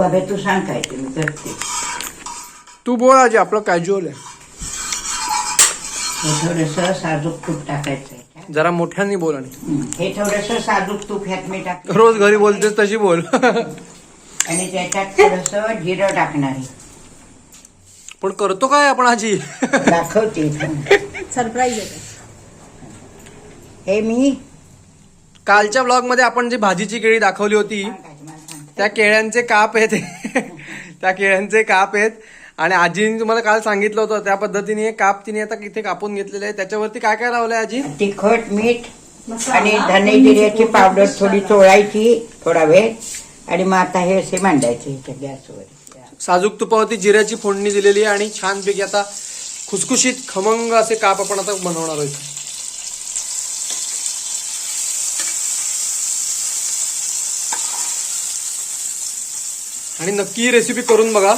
बाबा तू सांग काय ते मी करते. तू बोल आजी, आपलं कॅज्युअल आहे. हे थोडंसं साजूक तूप टाकायचं आहे. जरा मोठ्याने बोल. आणि हे थोडंसं साजूक तूप ह्यात मी टाकलं रोज घरी बोलतेस तशी बोल. आणि त्याच्यात थोडंसं जिरं टाकणार आहे. पण करतो काय आपण आजी? दाखवते सरप्राईज आहे. हे मी कालच्या ब्लॉग मध्ये आपण जी भाजीची केळी दाखवली होती त्या केळ्यांचे काप आहेत. त्या केळ्यांचे काप आहेत. आणि आजीने तुम्हाला काल सांगितलं होतं त्या पद्धतीने हे काप तिने आता इथे कापून घेतलेले आहे. त्याच्यावरती काय काय लावलंय आजी? तिखट मीठ आणि धने जिऱ्याची पावडर थोडी चोळायची थोडा वेळ. आणि मग आता हे असे मांडायचे गॅसवर. साजूक तुपावरती जिऱ्याची फोडणी दिलेली आहे आणि छानपैकी आता खुसखुशीत खमंग असे काप आपण आता बनवणार आहोत. आणि नक्की ही रेसिपी करून बघा.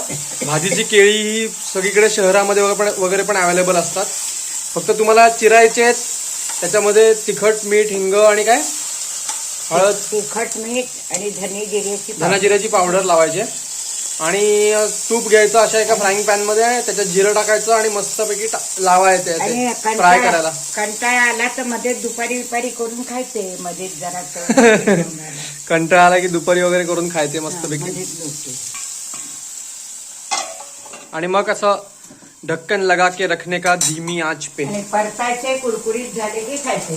भाजीची केळी ही सगळीकडे शहरामध्ये वगैरे पण अवेलेबल असतात. फक्त तुम्हाला चिरायचे आहेत. त्याच्यामध्ये तिखट मीठ हिंग आणि काय हळद तिखट मीठ आणि धना जिऱ्याची पावडर लावायचे. आणि तूप घ्यायचं अशा एका फ्राईंग पॅन मध्ये, त्याच्यात जिरं टाकायचं आणि मस्तपैकी लावायचे फ्राय करायला. कंटाळा आला तर मध्ये दुपारी विपारी करून खायचे. मध्ये जरा कंटाळा आला की दुपारी वगैरे करून खायचे मस्तपैकी. आणि मग असं ढक्कन लगा के रखने का धीमी आंच पे. परतायचे कुरकुरीत झाले की खायचे.